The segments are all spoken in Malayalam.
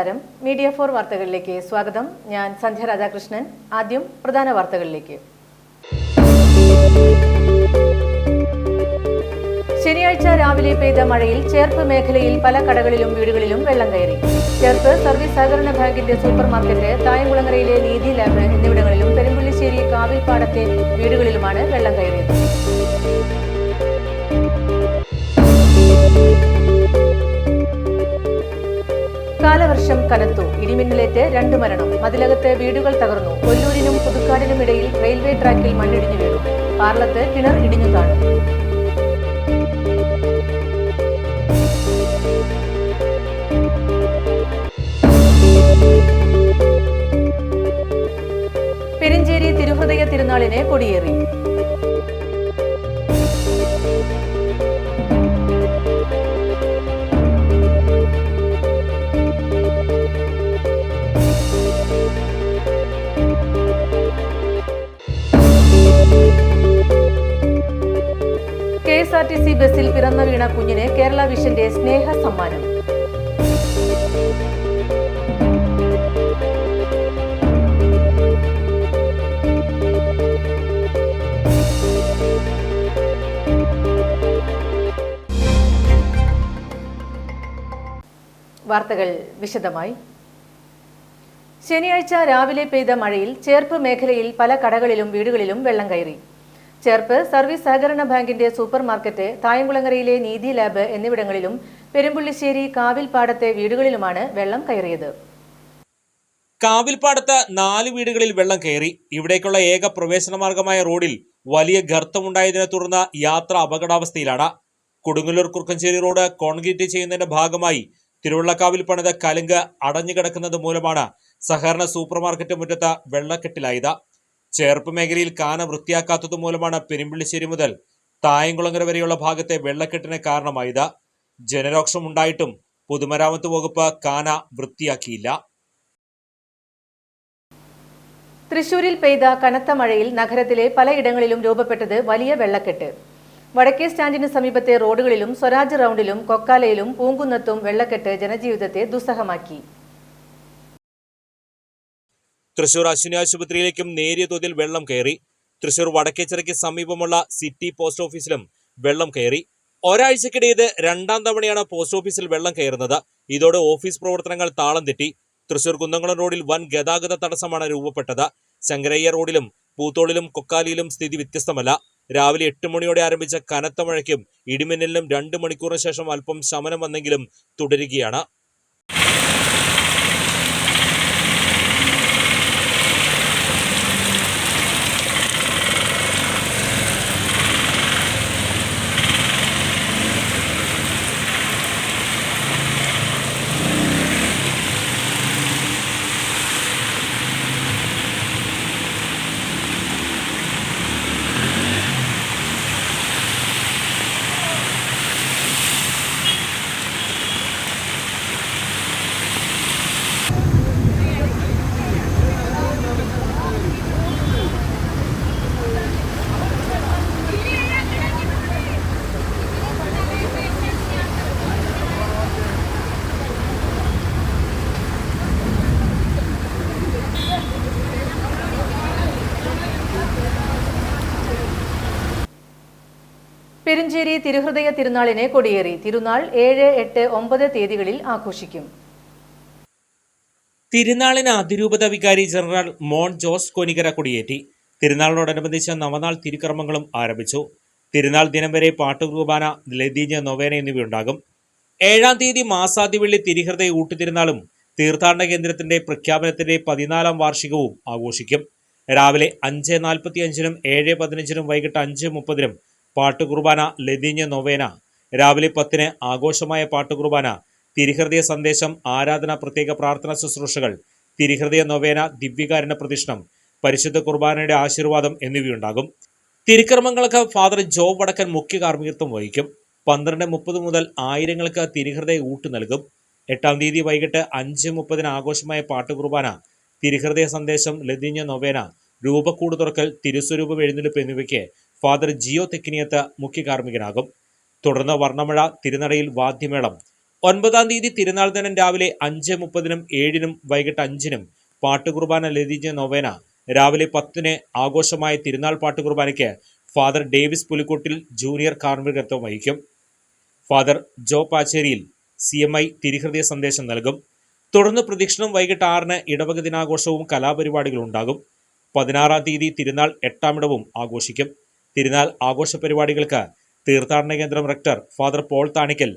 നമസ്കാരം. മീഡിയ 4 വാർത്തകളിലേക്ക് സ്വാഗതം. ഞാൻ സന്ധ്യ രാധാകൃഷ്ണൻ. ആദ്യം പ്രധാന വാർത്തകളിലേക്ക്. ശനിയാഴ്ച രാവിലെ പെയ്ത മഴയിൽ ചേർപ്പ് മേഖലയിൽ പല കടകളിലും വീടുകളിലും വെള്ളം കയറി. ചേർപ്പ് സർവീസ് സഹകരണ ബാങ്കിന്റെ സൂപ്പർ മാർക്കറ്റ്, തായംകുളങ്ങരയിലെ നീതി ലാബ് എന്നിവിടങ്ങളിലും പെരുമ്പുള്ളിശ്ശേരി കാവിൽപ്പാടത്തെ വീടുകളിലുമാണ് വെള്ളം കയറിയത്. കാലവർഷം കനത്തു. ഇടിമിന്നലേറ്റ് 2 മരണം. മതിലകത്ത് വീടുകൾ തകർന്നു. കൊല്ലൂരിനും പുതുക്കാടിനുമിടയിൽ റെയിൽവേ ട്രാക്കിൽ മണ്ണിടിഞ്ഞു വീണു. പാർലത്ത് കിണർ ഇടിഞ്ഞു താണു. പെരിഞ്ചേരി തിരുഹൃദയ തിരുനാളിന് കൊടിയേറി. KSRTC ബസ്സിൽ പിറന്നു വീണ കുഞ്ഞിന് കേരള വിഷന്റെ സ്നേഹ സമ്മാനം. വാർത്തകൾ വിശദമായി. ശനിയാഴ്ച രാവിലെ പെയ്ത മഴയിൽ ചേർപ്പ് മേഖലയിൽ പല കടകളിലും വീടുകളിലും വെള്ളം കയറി. ചേർപ്പ് സർവീസ് സഹകരണ ബാങ്കിന്റെ സൂപ്പർ മാർക്കറ്റ്, തായംകുളങ്ങരയിലെ നീതി ലാബ് എന്നിവിടങ്ങളിലും പെരുമ്പുള്ളിശ്ശേരി കാവിൽപ്പാടത്തെ വീടുകളിലുമാണ് വെള്ളം കയറിയത്. കാവിൽപ്പാടത്ത് 4 വീടുകളിൽ വെള്ളം കയറി. ഇവിടേക്കുള്ള ഏക പ്രവേശന മാർഗമായ റോഡിൽ വലിയ ഗർത്തമുണ്ടായതിനെ തുടർന്ന് യാത്ര അപകടാവസ്ഥയിലാണ്. കൊടുങ്ങല്ലൂർ കുറുക്കഞ്ചേരി റോഡ് കോൺക്രീറ്റ് ചെയ്യുന്നതിന്റെ ഭാഗമായി തിരുവള്ളക്കാവിൽ പണിത കലുങ്ക് അടഞ്ഞുകിടക്കുന്നത് മൂലമാണ് സഹകരണ സൂപ്പർ മാർക്കറ്റ് മുറ്റത്ത് വെള്ളക്കെട്ടിലായത്. ചേർപ്പ് മേഖലയിൽ കാന വൃത്തിയാക്കാത്തത് മൂലമാണ് പെരുമ്പിള്ളിശ്ശേരി മുതൽ തായംകുളങ്ങര വരെയുള്ള ഭാഗത്തെ വെള്ളക്കെട്ടിന് കാരണമായത്. ജനരോക്ഷമുണ്ടായിട്ടും പൊതുമരാമത്ത് വകുപ്പ് കാന വൃത്തിയാക്കിയില്ല. തൃശൂരിൽ പെയ്ത കനത്ത മഴയിൽ നഗരത്തിലെ പലയിടങ്ങളിലും രൂപപ്പെട്ടത് വലിയ വെള്ളക്കെട്ട്. വടക്കേ സ്റ്റാൻഡിന് സമീപത്തെ റോഡുകളിലും സ്വരാജ് റൌണ്ടിലും കൊക്കാലയിലും പൂങ്കുന്നത്തും വെള്ളക്കെട്ട് ജനജീവിതത്തെ ദുസ്സഹമാക്കി. തൃശൂർ അശ്വിനി ആശുപത്രിയിലേക്കും നേരിയ തോതിൽ വെള്ളം കയറി. തൃശൂർ വടക്കേച്ചിറയ്ക്ക് സമീപമുള്ള സിറ്റി പോസ്റ്റ് ഓഫീസിലും വെള്ളം കയറി. ഒരാഴ്ചക്കിടെ ഇത് 2ാം തവണയാണ് പോസ്റ്റ് ഓഫീസിൽ വെള്ളം കയറുന്നത്. ഇതോടെ ഓഫീസ് പ്രവർത്തനങ്ങൾ താളം തെറ്റി. തൃശൂർ കുന്നംകുളം റോഡിൽ വൻ ഗതാഗത തടസ്സമാണ് രൂപപ്പെട്ടത്. ശങ്കരയ്യ റോഡിലും പൂത്തോളിലും കൊക്കാലിയിലും സ്ഥിതി വ്യത്യസ്തമല്ല. രാവിലെ 8 മണിയോടെ ആരംഭിച്ച കനത്ത മഴയ്ക്കും ഇടിമിന്നലിനും 2 മണിക്കൂറിന് ശേഷം അല്പം ശമനം വന്നെങ്കിലും തുടരുകയാണ്. പെരിഞ്ചേരി തിരുഹൃദയ തിരുനാളിന് കൊടിയേറി. തിരുനാൾ 7, 8, 9 തീയതികളിൽ ആഘോഷിക്കും. തിരുനാളിന് അതിരൂപത വികാരി ജനറൽ മോൺ ജോസ് കൊനികര കൊടിയേറ്റി. തിരുനാളിനോടനുബന്ധിച്ച് നവനാൾ തിരുക്കർമ്മങ്ങളും ആരംഭിച്ചു. തിരുനാൾ ദിനം വരെ പാട്ടുകുർബാന, ലതീഞ്ഞ നൊവേന എന്നിവയുണ്ടാകും. 7ാം തീയതി മാസാദിവെള്ളി തിരുഹൃദയ ഊട്ടുതിരുനാളും തീർത്ഥാടന കേന്ദ്രത്തിന്റെ പ്രഖ്യാപനത്തിന്റെ 14ാം വാർഷികവും ആഘോഷിക്കും. രാവിലെ 5:45-നും 7:15-നും വൈകിട്ട് 5:30-നും പാട്ടുകുർബാന, ലതീഞ്ഞ നൊവേന. രാവിലെ 10-ന് ആഘോഷമായ പാട്ടുകുർബാന, തിരുഹൃദയ സന്ദേശം, ആരാധന, പ്രത്യേക പ്രാർത്ഥന ശുശ്രൂഷകൾ, തിരുഹൃദയ നൊവേന, ദിവ്യകാരുണ്യ പ്രദക്ഷിണം, പരിശുദ്ധ കുർബാനയുടെ ആശീർവാദം എന്നിവയുണ്ടാകും. തിരുക്കർമ്മങ്ങൾക്ക് ഫാദർ ജോ വടക്കൻ മുഖ്യ കാർമ്മികത്വം വഹിക്കും. 12:30 മുതൽ ആയിരങ്ങൾക്ക് തിരുഹൃദയ ഊട്ട് നൽകും. 8ാം തീയതി വൈകിട്ട് 5:30-ന് ആഘോഷമായ പാട്ടുകുർബാന, തിരുഹൃദയ സന്ദേശം, ലതീഞ്ഞ നൊവേന, രൂപക്കൂട് തുറക്കൽ, തിരുസ്വരൂപം എഴുന്നള്ളിപ്പ് എന്നിവയ്ക്ക് ഫാദർ ജിയോ തെക്കിനിയത്ത് മുഖ്യ കാർമ്മികനാകും. തുടർന്ന് വർണ്ണമഴ, തിരുനടയിൽ വാദ്യമേളം, 9-ാം തീയതി തിരുനാൾ ദിനം രാവിലെ 5:30-നും 7-നും വൈകിട്ട് 5-നും പാട്ടുകുർബാന ലതീജ നൊവേന, രാവിലെ 10-ന് ആഘോഷമായ തിരുനാൾ പാട്ടുകുർബാനയ്ക്ക് ഫാദർ ഡേവിസ് പുലിക്കോട്ടിൽ ജൂനിയർ കാർമ്മികത്വം വഹിക്കും. ഫാദർ ജോ പാച്ചേരിയിൽ CMI തിരുഹൃദയ സന്ദേശം നൽകും. തുടർന്ന് പ്രദക്ഷിണം വൈകിട്ട് 6-ന് ഇടവക ദിനാഘോഷവും കലാപരിപാടികളും ഉണ്ടാകും. 16-ാം തീയതി തിരുനാൾ 8-ാമിടവും ആഘോഷിക്കും. തിരുനാൾ ആഘോഷ പരിപാടികൾക്ക് തീർത്ഥാടന കേന്ദ്രം റെക്ടർ ഫാദർ പോൾ താണിക്കൽ,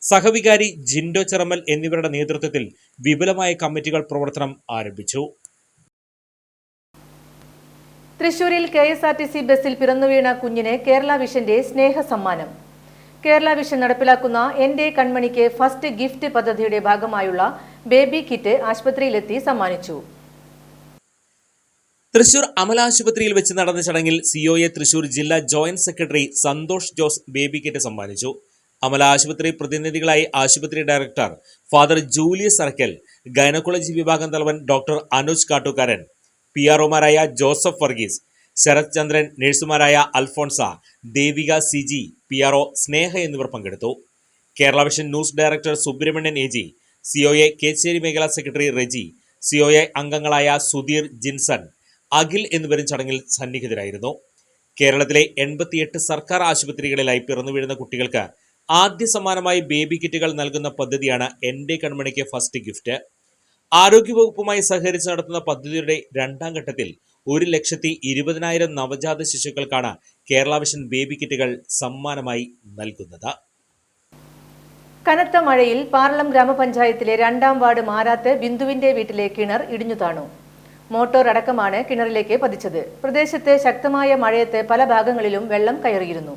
സഹവികാരി ജിൻഡോ ചെറമൽ എന്നിവരുടെ നേതൃത്വത്തിൽ വിപുലമായ കമ്മിറ്റികൾ പ്രവർത്തനം ആരംഭിച്ചു. തൃശൂരിൽ KSRTC ബസ്സിൽ പിറന്നുവീണ കുഞ്ഞിന് കേരള വിഷന്റെ സ്നേഹ സമ്മാനം. കേരള വിഷൻ നടപ്പിലാക്കുന്ന എന്റെ കൺമണിക്ക് ഫസ്റ്റ് ഗിഫ്റ്റ് പദ്ധതിയുടെ ഭാഗമായുള്ള ബേബി കിറ്റ് ആശുപത്രിയിലെത്തി സമ്മാനിച്ചു. തൃശൂർ അമല ആശുപത്രിയിൽ വെച്ച് നടന്ന ചടങ്ങിൽ COA തൃശൂർ ജില്ലാ joint secretary Santhosh Jose baby kit സമ്മാനിച്ചു. അമല ആശുപത്രി പ്രതിനിധികളായി ആശുപത്രി director father Julius Arakkal, gynaecology വിഭാഗം തലവൻ ഡോക്ടർ അനുജ് കാട്ടുകാരൻ, PROമാരായ ജോസഫ് വർഗീസ്, ശരത് ചന്ദ്രൻ, നഴ്സുമാരായ അൽഫോൺസ, ദേവിക CG, PRO സ്നേഹ എന്നിവർ പങ്കെടുത്തു. Kerala vision news director Subrahmanyan AG, COA Kechery മേഖലാ സെക്രട്ടറി റെജി, COA അംഗങ്ങളായ സുധീർ, ജിൻസൺ, അഖിൽ എന്നിവരും ചടങ്ങിൽ സന്നിഹിതരായിരുന്നു. കേരളത്തിലെ 88 സർക്കാർ ആശുപത്രികളിലായി പിറന്നു വീഴുന്ന കുട്ടികൾക്ക് ആദ്യ സമ്മാനമായി ബേബി കിറ്റുകൾ നൽകുന്ന പദ്ധതിയാണ് എന്റെ കൺമണിക്ക് ഫസ്റ്റ് ഗിഫ്റ്റ്. ആരോഗ്യവകുപ്പുമായി സഹകരിച്ച് നടത്തുന്ന പദ്ധതിയുടെ 2ാം ഘട്ടത്തിൽ 1,20,000 നവജാത ശിശുക്കൾക്കാണ് കേരള വിഷൻ ബേബി കിറ്റുകൾ സമ്മാനമായി നൽകുന്നത്. കനത്ത മഴയിൽ പാർലം ഗ്രാമപഞ്ചായത്തിലെ 2ാം വാർഡ് മാരാത്ത് ബിന്ദുവിന്റെ വീട്ടിലെ കിണർ ഇടിഞ്ഞു താണു. മോട്ടോർ അടക്കമാണ് കിണറിലേക്ക് പതിച്ചത്. പ്രദേശത്ത് ശക്തമായ മഴയത്ത് പല ഭാഗങ്ങളിലും വെള്ളം കയറിയിരുന്നു.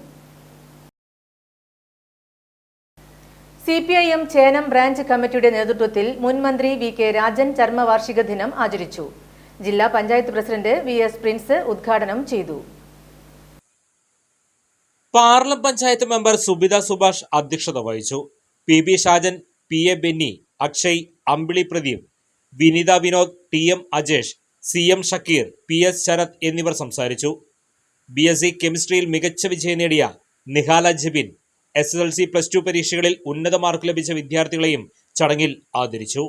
CPIM ചേനം ബ്രാഞ്ച് കമ്മിറ്റിയുടെ നേതൃത്വത്തിൽ മുൻ മന്ത്രി VK രാജൻ ചരമവാർഷിക ദിനം ആചരിച്ചു. ജില്ലാ പഞ്ചായത്ത് പ്രസിഡന്റ് VS പ്രിൻസ് ഉദ്ഘാടനം ചെയ്തു. പാർലം പഞ്ചായത്ത് മെമ്പർ സുബിത സുഭാഷ് അധ്യക്ഷത വഹിച്ചു. PB ഷാജൻ, PA ബെന്നി, അക്ഷയ്, അമ്പിളി Pradeep, Vinitha Vinod, TM Ajesh, CM Shakir, PS Sarath എന്നിവർ സംസാരിച്ചു. BSc കെമിസ്ട്രിയിൽ മികച്ച വിജയം നേടിയ നിഹാല ജബിൻ, SSLC +2 പരീക്ഷകളിൽ ഉന്നത മാർക്ക് ലഭിച്ച വിദ്യാർത്ഥികളെയും ചടങ്ങിൽ ആദരിച്ചു.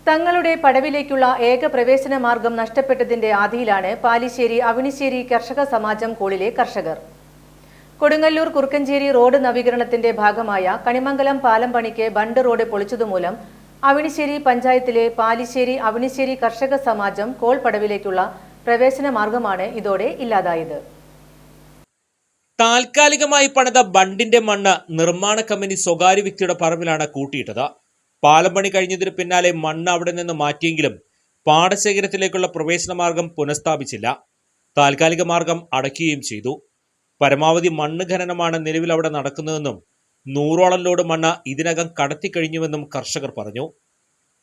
തങ്ങളുടെ പടവിലേക്കുള്ള ഏക പ്രവേശന മാർഗം നഷ്ടപ്പെട്ടതിന്റെ ആധിയിലാണ് പാലിശ്ശേരി അവിണിശ്ശേരി കർഷക സമാജം കോളിലെ കർഷകർ. കൊടുങ്ങല്ലൂർ കുറുക്കഞ്ചേരി റോഡ് നവീകരണത്തിന്റെ ഭാഗമായ കണിമംഗലം പാലം പണിക്ക് ബണ്ട് റോഡ് പൊളിച്ചതുമൂലം അവിണിശ്ശേരി പഞ്ചായത്തിലെ പാലിശ്ശേരി അവിണിശ്ശേരി കർഷക സമാജം കോൾ പടവിലേക്കുള്ള പ്രവേശന മാർഗമാണ് ഇതോടെ ഇല്ലാതായത്. താൽക്കാലികമായി പണിത ബണ്ടിന്റെ മണ്ണ് നിർമ്മാണ കമ്പനി സ്വകാര്യ വ്യക്തിയുടെ പറമ്പിലാണ് കൂട്ടിയിട്ടത്. പാലം പണി കഴിഞ്ഞതിന് പിന്നാലെ മണ്ണ് അവിടെ നിന്ന് മാറ്റിയെങ്കിലും പാടശേഖരത്തിലേക്കുള്ള പ്രവേശന മാർഗം പുനഃസ്ഥാപിച്ചില്ല. താൽക്കാലിക മാർഗം അടയ്ക്കുകയും ചെയ്തു. പരമാവധി മണ്ണ് ഖനനമാണ് നിലവിൽ അവിടെ നടക്കുന്നതെന്നും 100ഓളം ലോഡ് മണ്ണ് ഇതിനകം കടത്തിക്കഴിഞ്ഞുവെന്നും കർഷകർ പറഞ്ഞു.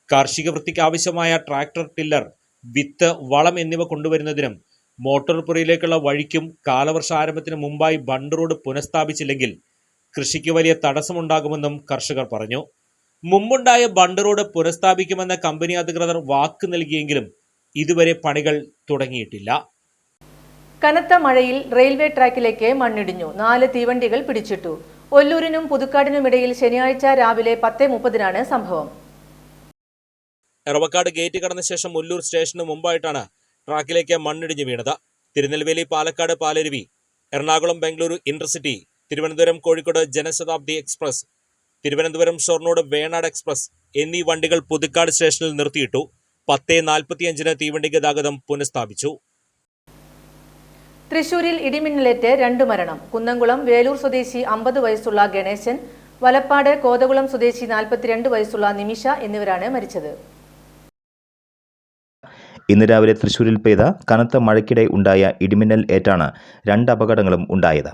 കാർഷിക വൃത്തിക്ക് ആവശ്യമായ ട്രാക്ടർ, ടില്ലർ, വിത്ത്, വളം എന്നിവ കൊണ്ടുവരുന്നതിനും മോട്ടോർ പുറയിലേക്കുള്ള വഴിക്കും കാലവർഷ ആരംഭത്തിന് മുമ്പായി ബണ്ട് റോഡ് പുനഃസ്ഥാപിച്ചില്ലെങ്കിൽ കൃഷിക്ക് വലിയ തടസ്സമുണ്ടാകുമെന്നും കർഷകർ പറഞ്ഞു. മുമ്പുണ്ടായ ബണ്ട് റോഡ് പുനഃസ്ഥാപിക്കുമെന്ന കമ്പനി അധികൃതർ വാക്ക് നൽകിയെങ്കിലും ഇതുവരെ പണികൾ തുടങ്ങിയിട്ടില്ല. കനത്ത മഴയിൽ റെയിൽവേ ട്രാക്കിലേക്ക് മണ്ണിടിഞ്ഞു. 4 തീവണ്ടികൾ പിടിച്ചിട്ടു. ഒല്ലൂരിനും പുതുക്കാടിനുമിടയിൽ ശനിയാഴ്ച രാവിലെ 10:30-നാണ് സംഭവം. എറവക്കാട് ഗേറ്റ് കടന്ന ശേഷം ഒല്ലൂർ സ്റ്റേഷന് മുമ്പായിട്ടാണ് ട്രാക്കിലേക്ക് മണ്ണിടിഞ്ഞു വീണത്. Tirunelveli Palakkad Palaruvi, Ernakulam Bengaluru intercity, Thiruvananthapuram Kozhikode Janshatabdi express, Thiruvananthapuram Shoranur Venad express എന്നീ വണ്ടികൾ പുതുക്കാട് സ്റ്റേഷനിൽ നിർത്തിയിട്ടു. 10:45-ന് തീവണ്ടി ഗതാഗതം പുനഃസ്ഥാപിച്ചു. തൃശൂരിൽ ഇടിമിന്നലേറ്റ് 2 മരണം. കുന്നംകുളം വേലൂർ സ്വദേശി 50 വയസ്സുള്ള ഗണേശൻ, വലപ്പാട് കോതകുളം സ്വദേശി 42 വയസ്സുള്ള നിമിഷ എന്നിവരാണ് മരിച്ചത്. ഇന്ന് രാവിലെ തൃശൂരിൽ പെയ്ത കനത്ത മഴയ്ക്കിടെ ഉണ്ടായ ഇടിമിന്നൽ ഏറ്റാണ് 2 അപകടങ്ങളും ഉണ്ടായത്.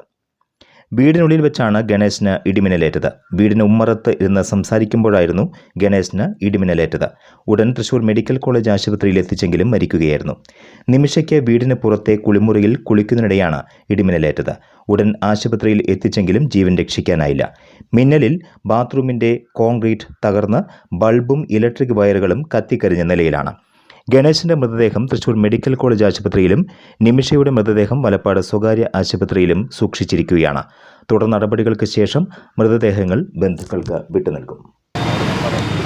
വീടിനുള്ളിൽ വെച്ചാണ് ഗണേശന് ഇടിമിന്നലേറ്റത്. വീടിന് ഉമ്മറത്ത് ഇരുന്ന് സംസാരിക്കുമ്പോഴായിരുന്നു ഗണേശന് ഇടിമിന്നലേറ്റത്. ഉടൻ തൃശൂർ മെഡിക്കൽ കോളേജ് ആശുപത്രിയിൽ എത്തിച്ചെങ്കിലും മരിക്കുകയായിരുന്നു. നിമിഷയ്ക്ക് വീടിന് പുറത്തെ കുളിമുറിയിൽ കുളിക്കുന്നതിനിടെയാണ് ഇടിമിന്നലേറ്റത്. ഉടൻ ആശുപത്രിയിൽ എത്തിച്ചെങ്കിലും ജീവൻ രക്ഷിക്കാനായില്ല. മിന്നലിൽ ബാത്റൂമിൻ്റെ കോൺക്രീറ്റ് തകർന്ന് ബൾബും ഇലക്ട്രിക് വയറുകളും കത്തിക്കരിഞ്ഞ നിലയിലാണ്. ഗണേശന്റെ മൃതദേഹം തൃശൂർ മെഡിക്കൽ കോളേജ് ആശുപത്രിയിലും നിമിഷയുടെ മൃതദേഹം വലപ്പാട് സ്വകാര്യ ആശുപത്രിയിലും സൂക്ഷിച്ചിരിക്കുകയാണ്. തുടർ നടപടികൾക്ക് ശേഷം മൃതദേഹങ്ങൾ ബന്ധുക്കൾക്ക് വിട്ടുനൽകും.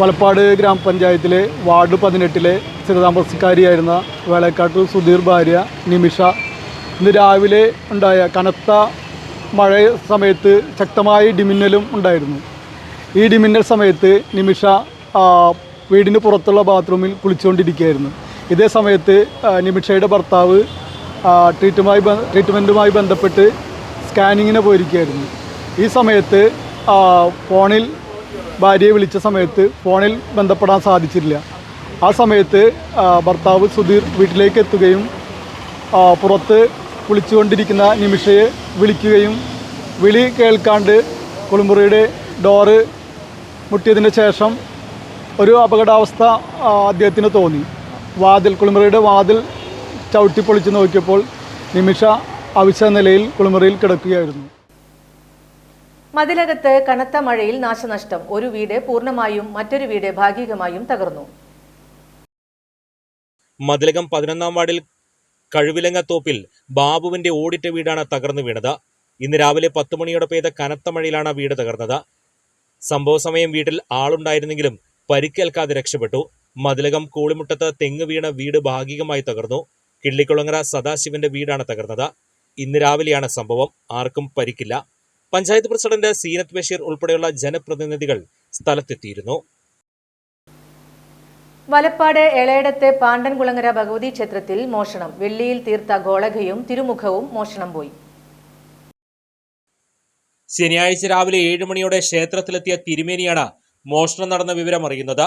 വലപ്പാട് ഗ്രാമപഞ്ചായത്തിലെ വാർഡ് 18 സ്ഥിരതാമസക്കാരിയായിരുന്ന വേളക്കാട്ടൂർ സുധീർ ഭാര്യ നിമിഷ ഇന്ന് രാവിലെ ഉണ്ടായ കനത്ത മഴ സമയത്ത് ശക്തമായ ഇടിമിന്നലും ഉണ്ടായിരുന്നു. ഈ ഇടിമിന്നൽ സമയത്ത് നിമിഷ വീടിന് പുറത്തുള്ള ബാത്റൂമിൽ കുളിച്ചുകൊണ്ടിരിക്കുകയായിരുന്നു. ഇതേ സമയത്ത് നിമിഷയുടെ ഭർത്താവ് ട്രീറ്റ്മെൻറ്റുമായി ബന്ധപ്പെട്ട് സ്കാനിങ്ങിന് പോയിരിക്കുകയായിരുന്നു. ഈ സമയത്ത് ഫോണിൽ ഭാര്യയെ വിളിച്ച സമയത്ത് ഫോണിൽ ബന്ധപ്പെടാൻ സാധിച്ചില്ല. ആ സമയത്ത് ഭർത്താവ് സുധീർ വീട്ടിലേക്ക് എത്തുകയും പുറത്ത് കുളിച്ചുകൊണ്ടിരിക്കുന്ന നിമിഷയെ വിളിക്കുകയും വിളി കേൾക്കാണ്ട് കുളിമുറിയുടെ ഡോറ് മുട്ടിയതിന് ശേഷം ഒരു അപകടാവസ്ഥ അദ്ദേഹത്തിന് തോന്നി. കുളിമുറിയുടെ വാതിൽ ചവിട്ടിപ്പൊളിച്ച് നോക്കിയപ്പോൾ നിമിഷ അവിശ നിലയിൽ കുളിമുറിയിൽ കിടക്കുകയായിരുന്നു. മതിലകത്ത് കനത്ത മഴയിൽ നാശനഷ്ടം. ഒരു വീട് പൂർണ്ണമായും മറ്റൊരു വീട് ഭാഗികമായും തകർന്നു. മതിലകം 11-ാം വാർഡിൽ കഴുവിലങ്ങത്തോപ്പിൽ ബാബുവിന്റെ ഓടിട്ട വീടാണ് തകർന്നു വീണത്. ഇന്ന് രാവിലെ 10 മണിയോടെ പെയ്ത കനത്ത മഴയിലാണ് വീട് തകർന്നത്. സംഭവ സമയം വീട്ടിൽ ആളുണ്ടായിരുന്നെങ്കിലും പരിക്കേൽക്കാതെ രക്ഷപ്പെട്ടു. മതിലകം കൂളിമുട്ടത്ത് തെങ്ങ് വീണ വീട് ഭാഗികമായി തകർന്നു. കിള്ളിക്കുളങ്ങര സദാശിവന്റെ വീടാണ് തകർന്നത്. ഇന്ന് രാവിലെയാണ് സംഭവം. ആർക്കും പരിക്കില്ല. പഞ്ചായത്ത് പ്രസിഡന്റ് സീനത്ത് ബഷീർ ഉൾപ്പെടെയുള്ള ജനപ്രതിനിധികൾ സ്ഥലത്തെത്തിയിരുന്നു. വലപ്പാട് എളയടത്തെ പാണ്ടൻകുളങ്ങര ഭഗവതി ക്ഷേത്രത്തിൽ മോഷണം. വെള്ളിയിൽ തീർത്ത ഗോളകയും തിരുമുഖവും മോഷണം പോയി. ശനിയാഴ്ച രാവിലെ 7 മണിയോടെ ക്ഷേത്രത്തിലെത്തിയ തിരുമേനിയാണ് മോഷണം നടന്ന വിവരം അറിയുന്നത്.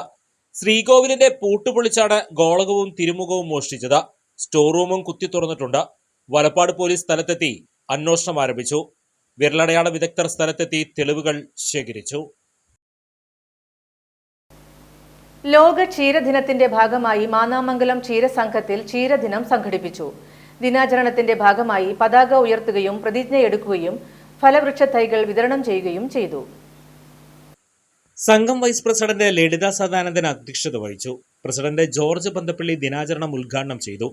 ശ്രീകോവിലിന്റെ പൂട്ടുപൊളിച്ചാണ് ഗോളകവും തിരുമുഖവും മോഷ്ടിച്ചത്. സ്റ്റോർ റൂമും കുത്തി തുറന്നിട്ടുണ്ട്. വലപ്പാട് പോലീസ് സ്ഥലത്തെത്തി അന്വേഷണം ആരംഭിച്ചു. വിരലടയാള വിദഗ്ധർ സ്ഥലത്തെത്തി തെളിവുകൾ ശേഖരിച്ചു. ലോക ക്ഷീരദിനത്തിന്റെ ഭാഗമായി മാന്നാമംഗലം ക്ഷീരസംഘത്തിൽ ക്ഷീരദിനം സംഘടിപ്പിച്ചു. ദിനാചരണത്തിന്റെ ഭാഗമായി പതാക ഉയർത്തുകയും പ്രതിജ്ഞയെടുക്കുകയും ഫലവൃക്ഷ തൈകൾ വിതരണം ചെയ്യുകയും ചെയ്തു. സംഘം വൈസ് പ്രസിഡന്റ് ലളിത സദാനന്ദൻ അധ്യക്ഷത വഹിച്ചു. പ്രസിഡന്റ് ജോർജ് പന്തപ്പള്ളി ദിനാചരണം ഉദ്ഘാടനം ചെയ്തു.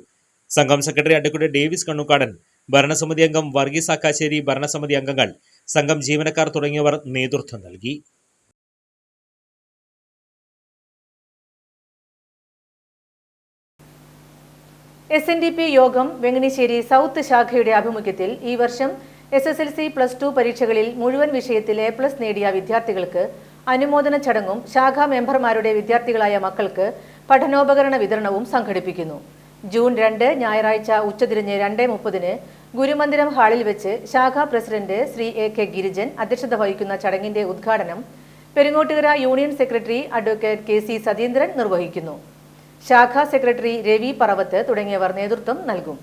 സംഘം സെക്രട്ടറി അഡ്വക്കേറ്റ് ഡേവിസ് കണ്ണുക്കാടൻ, ഭരണസമിതി അംഗം വർഗീസ് ആക്കാശ്ശേരി, ഭരണസമിതി അംഗങ്ങൾ, സംഘം ജീവനക്കാർ തുടങ്ങിയവർ നേതൃത്വം നൽകി. SNDP യോഗം വെങ്ങണിശ്ശേരി സൗത്ത് ശാഖയുടെ ആഭിമുഖ്യത്തിൽ ഈ വർഷം SSLC +2 പരീക്ഷകളിൽ മുഴുവൻ വിഷയത്തിൽ A+ നേടിയ വിദ്യാർത്ഥികൾക്ക് അനുമോദന ചടങ്ങും ശാഖാ മെമ്പർമാരുടെ വിദ്യാർത്ഥികളായ മക്കൾക്ക് പഠനോപകരണ വിതരണവും സംഘടിപ്പിക്കുന്നു. ജൂൺ 2 ഞായറാഴ്ച ഉച്ചതിരിഞ്ഞ് 2:30 ഗുരുമന്ദിരം ഹാളിൽ വെച്ച് ശാഖാ പ്രസിഡന്റ് ശ്രീ AK ഗിരിജൻ അധ്യക്ഷത വഹിക്കുന്ന ചടങ്ങിന്റെ ഉദ്ഘാടനം Peringottukara union secretary advocate KC Satheendran നിർവഹിക്കുന്നു. ശാഖാ സെക്രട്ടറി രവി പറവത്ത് തുടങ്ങിയവർ നേതൃത്വം നൽകും.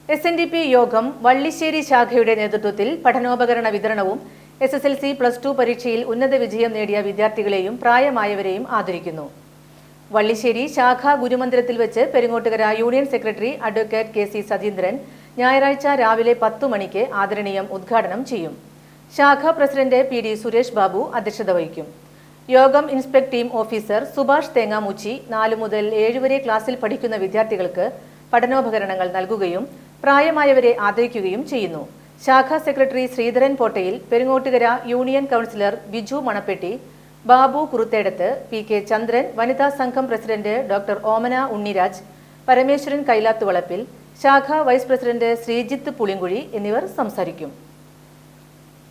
SNDP യോഗം വള്ളിശ്ശേരി ശാഖയുടെ നേതൃത്വത്തിൽ പഠനോപകരണ വിതരണവും SSLC +2 പരീക്ഷയിൽ ഉന്നത വിജയം നേടിയ വിദ്യാർത്ഥികളെയും പ്രായമായവരെയും ആദരിക്കുന്നു. വള്ളിശ്ശേരി ശാഖാ ഗുരുമന്ദിരത്തിൽ വെച്ച് Peringottukara union secretary advocate KC Satheendran ഞായറാഴ്ച രാവിലെ 10 മണിക്ക് ആദരണീയം ഉദ്ഘാടനം ചെയ്യും. ശാഖാ പ്രസിഡന്റ് PD സുരേഷ് ബാബു അധ്യക്ഷത വഹിക്കും. യോഗം ഇൻസ്പെക്ട് ടീം ഓഫീസർ സുഭാഷ് തേങ്ങാമുച്ചി 4 മുതൽ 7 വരെ ക്ലാസ്സിൽ പഠിക്കുന്ന വിദ്യാർത്ഥികൾക്ക് പഠനോപകരണങ്ങൾ നൽകുകയും പ്രായമായവരെ ആദരിക്കുകയും ചെയ്യുന്നു. ശാഖാ secretary Sreedharan Pottayil, Peringottukara union councillor Biju Manappetti, Babu Kuruthedath, PK Chandran, വനിതാ സംഘം പ്രസിഡന്റ് ഡോക്ടർ ഓമന ഉണ്ണിരാജ്, പരമേശ്വരൻ കൈലാത്തുവളപ്പിൽ, ശാഖാ വൈസ് പ്രസിഡന്റ് ശ്രീജിത്ത് പുളിങ്കുഴി എന്നിവർ സംസാരിക്കും.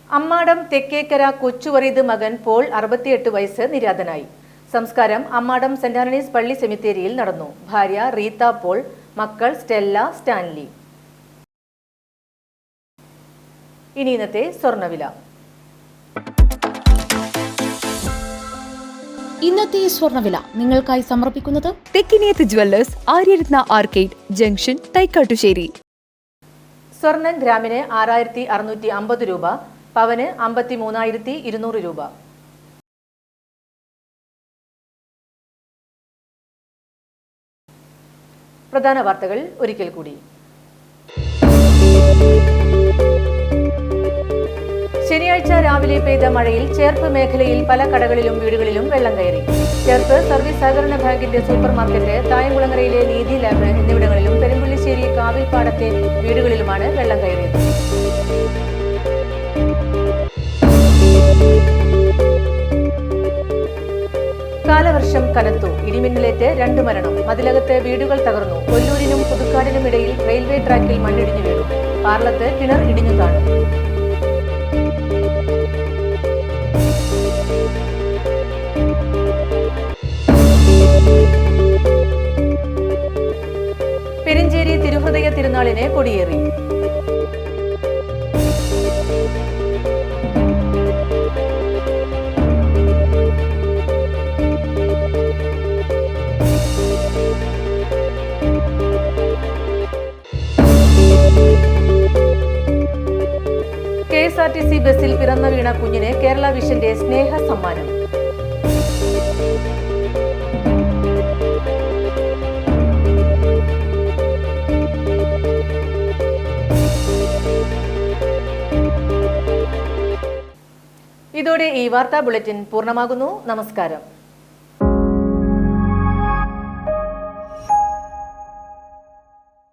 അമ്മാടം തെക്കേക്കര കൊച്ചുവറീത് മകൻ പോൾ 68 വയസ്സ് നിര്യാതനായി. സംസ്കാരം അമ്മാടം സെന്റ് ആന്റണീസ് പള്ളി സെമിത്തേരിയിൽ നടന്നു. ഭാര്യ റീത്ത പോൾ, മക്കൾ സ്റ്റെല്ല, സ്റ്റാൻലി. ഇനി ഇന്നത്തെ സ്വർണ്ണവില. ഇന്നത്തെ സ്വർണ്ണവില നിങ്ങൾക്കായി സമർപ്പിക്കുന്നത് Thekkiniyath jewellers, Aryaratna arcade junction, Thaikkattussery. സ്വർണം ഗ്രാമിന് 6650 രൂപ, പവന് 53,200 രൂപ. പ്രധാന വാർത്തകൾ ഒരിക്കൽ കൂടി. ശനിയാഴ്ച വെള്ളിയാഴ്ച രാവിലെ പെയ്ത മഴയിൽ ചേർപ്പ് മേഖലയിൽ പല കടകളിലും വീടുകളിലും വെള്ളം കയറി. ചേർപ്പ് സർവീസ് സഹകരണ ബാങ്കിന്റെ സൂപ്പർ മാർക്കറ്റ്, തായംകുളങ്ങരയിലെ നീതി ലാബ് എന്നിവിടങ്ങളിലും പെരുമ്പുള്ളിശ്ശേരി കാവിൽപ്പാടത്തെ വീടുകളിലുമാണ് വെള്ളം കയറിയത്. കാലവർഷം കനത്തു. ഇടിമിന്നലേറ്റ് 2 മരണം. മതിലകത്ത് വീടുകൾ തകർന്നു. കൊല്ലൂരിനും പുതുക്കാടിനും ഇടയിൽ റെയിൽവേ ട്രാക്കിൽ മണ്ണിടിഞ്ഞു വീണു. പാർലത്ത് കിണർ ഇടിഞ്ഞു താണു. പെരിഞ്ചേരി തിരുഹൃദയ തിരുനാളിന് കൊടിയേറി. KSRTC ബസ്സിൽ പിറന്ന വീണ കുഞ്ഞിന് കേരള വിഷന്റെ സ്നേഹ സമ്മാനം. ഇതോടെ ഈ വാർത്താ ബുള്ളറ്റിൻ പൂർണ്ണമാകുന്നു. നമസ്കാരം.